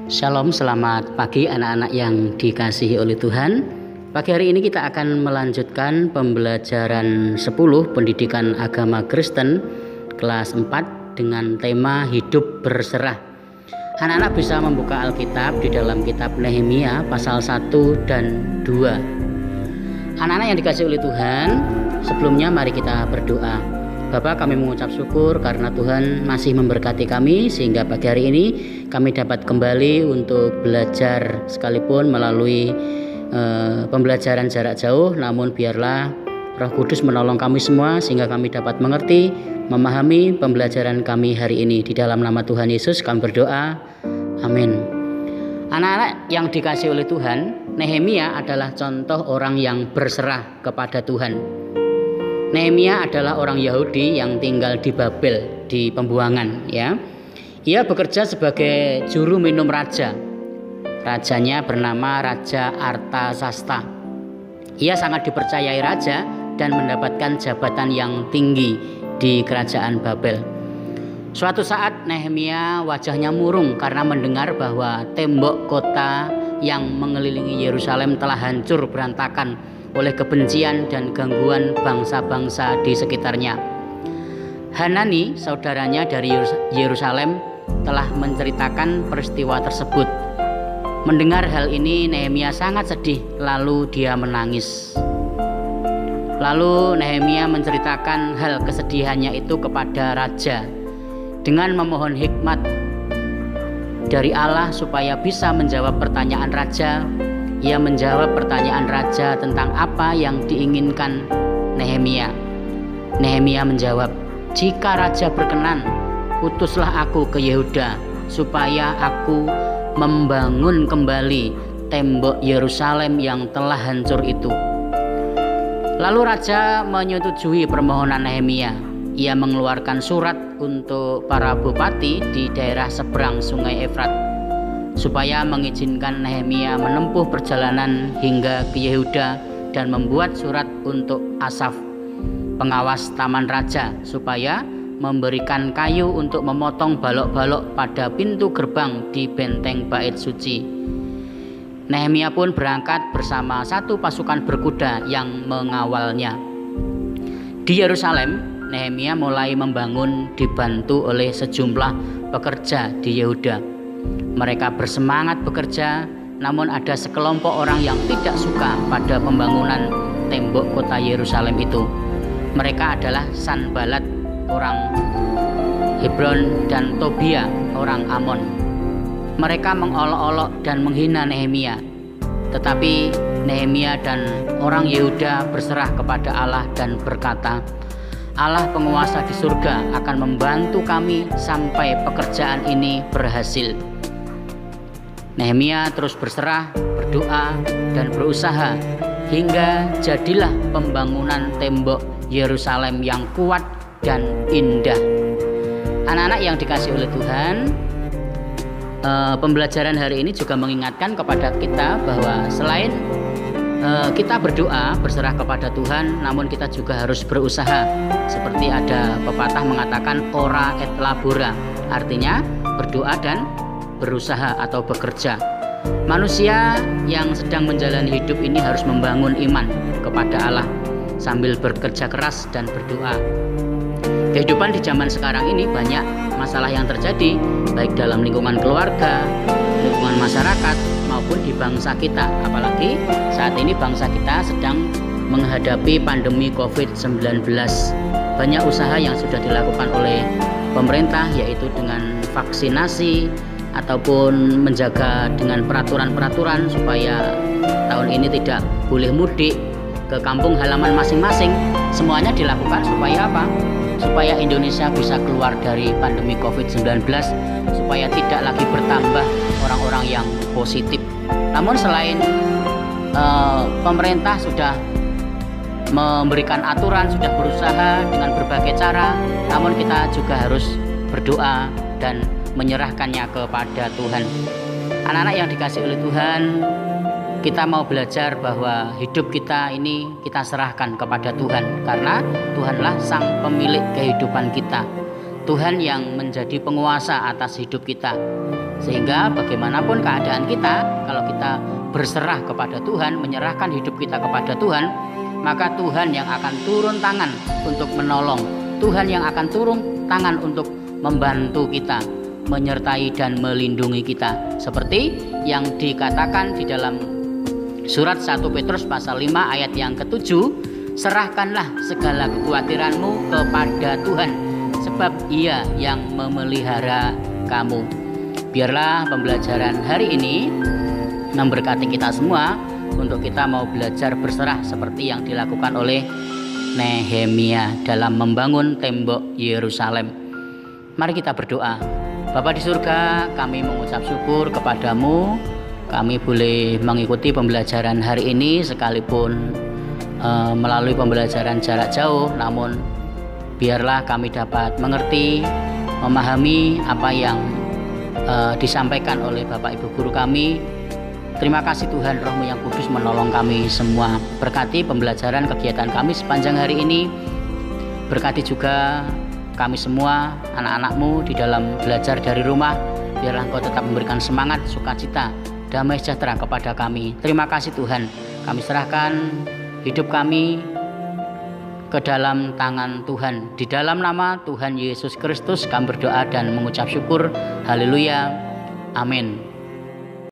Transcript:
Shalom, selamat pagi anak-anak yang dikasihi oleh Tuhan. Pagi hari ini kita akan melanjutkan pembelajaran 10 pendidikan agama Kristen kelas 4 dengan tema hidup berserah. Anak-anak bisa membuka Alkitab di dalam kitab Nehemia pasal 1 dan 2. Anak-anak yang dikasihi oleh Tuhan, sebelumnya mari kita berdoa. Bapa, kami mengucap syukur karena Tuhan masih memberkati kami sehingga pagi hari ini kami dapat kembali untuk belajar sekalipun melalui pembelajaran jarak jauh. Namun biarlah Roh Kudus menolong kami semua sehingga kami dapat mengerti, memahami pembelajaran kami hari ini. Di dalam nama Tuhan Yesus kami berdoa, amin. Anak-anak yang dikasihi oleh Tuhan, Nehemia adalah contoh orang yang berserah kepada Tuhan. Nehemia adalah orang Yahudi yang tinggal di Babel, di pembuangan, ya. Ia bekerja sebagai juru minum raja. Rajanya bernama Raja Artasasta. Ia sangat dipercayai raja dan mendapatkan jabatan yang tinggi di kerajaan Babel. Suatu saat Nehemia wajahnya murung karena mendengar bahwa tembok kota yang mengelilingi Yerusalem telah hancur berantakan oleh kebencian dan gangguan bangsa-bangsa di sekitarnya. Hanani, saudaranya dari Yerusalem, telah menceritakan peristiwa tersebut. Mendengar hal ini, Nehemia sangat sedih, lalu dia menangis. Lalu Nehemia menceritakan hal kesedihannya itu kepada raja dengan memohon hikmat dari Allah supaya bisa menjawab pertanyaan raja. Ia menjawab pertanyaan raja tentang apa yang diinginkan Nehemia. Nehemia menjawab, "Jika raja berkenan, utuslah aku ke Yehuda supaya aku membangun kembali tembok Yerusalem yang telah hancur itu." Lalu raja menyetujui permohonan Nehemia. Ia mengeluarkan surat untuk para bupati di daerah seberang Sungai Efrat supaya mengizinkan Nehemia menempuh perjalanan hingga ke Yehuda dan membuat surat untuk Asaf, pengawas taman raja, supaya memberikan kayu untuk memotong balok-balok pada pintu gerbang di benteng bait suci. Nehemia pun berangkat bersama satu pasukan berkuda yang mengawalnya. Di Yerusalem, Nehemia mulai membangun dibantu oleh sejumlah pekerja di Yehuda. Mereka bersemangat bekerja, namun ada sekelompok orang yang tidak suka pada pembangunan tembok kota Yerusalem itu. Mereka adalah Sanbalat orang Hebron dan Tobia orang Amon. Mereka mengolok-olok dan menghina Nehemia. Tetapi Nehemia dan orang Yehuda berserah kepada Allah dan berkata, "Allah penguasa di surga akan membantu kami sampai pekerjaan ini berhasil." Nehemia terus berserah, berdoa, dan berusaha hingga jadilah pembangunan tembok Yerusalem yang kuat dan indah. Anak-anak yang dikasihi oleh Tuhan, pembelajaran hari ini juga mengingatkan kepada kita bahwa selain kita berdoa, berserah kepada Tuhan, namun kita juga harus berusaha. Seperti ada pepatah mengatakan ora et labora, artinya berdoa dan berusaha atau bekerja. Manusia yang sedang menjalani hidup ini harus membangun iman kepada Allah sambil bekerja keras dan berdoa. Kehidupan di zaman sekarang ini banyak masalah yang terjadi, baik dalam lingkungan keluarga, lingkungan masyarakat, maupun di bangsa kita. Apalagi saat ini bangsa kita sedang menghadapi pandemi COVID-19. Banyak usaha yang sudah dilakukan oleh pemerintah, yaitu dengan vaksinasi ataupun menjaga dengan peraturan-peraturan supaya tahun ini tidak boleh mudik ke kampung halaman masing-masing. Semuanya dilakukan supaya apa? Supaya Indonesia bisa keluar dari pandemi COVID-19, supaya tidak lagi bertambah orang-orang yang positif. Namun selain pemerintah sudah memberikan aturan, sudah berusaha dengan berbagai cara, namun kita juga harus berdoa dan menyerahkannya kepada Tuhan. Anak-anak yang dikasihi oleh Tuhan, kita mau belajar bahwa hidup kita ini kita serahkan kepada Tuhan, karena Tuhanlah sang pemilik kehidupan kita. Tuhan yang menjadi penguasa atas hidup kita. Sehingga bagaimanapun keadaan kita, kalau kita berserah kepada Tuhan, menyerahkan hidup kita kepada Tuhan, maka Tuhan yang akan turun tangan untuk menolong, Tuhan yang akan turun tangan untuk membantu kita, menyertai dan melindungi kita. Seperti yang dikatakan di dalam surat 1 Petrus pasal 5 ayat yang ke-7, serahkanlah segala kekhawatiranmu kepada Tuhan, sebab Ia yang memelihara kamu. Biarlah pembelajaran hari ini memberkati kita semua untuk kita mau belajar berserah seperti yang dilakukan oleh Nehemia dalam membangun tembok Yerusalem. Mari kita berdoa. Bapa di surga, kami mengucap syukur kepadamu. Kami boleh mengikuti pembelajaran hari ini sekalipun melalui pembelajaran jarak jauh, namun biarlah kami dapat mengerti, memahami apa yang disampaikan oleh Bapak Ibu guru kami. Terima kasih Tuhan, Roh-Mu yang kudus menolong kami semua. Berkati pembelajaran kegiatan kami sepanjang hari ini. Berkati juga kami semua, anak-anak-Mu di dalam belajar dari rumah. Biarlah Engkau tetap memberikan semangat, sukacita, damai sejahtera kepada kami. Terima kasih Tuhan. Kami serahkan hidup kami ke dalam tangan Tuhan. Di dalam nama Tuhan Yesus Kristus kami berdoa dan mengucap syukur. Haleluya. Amin.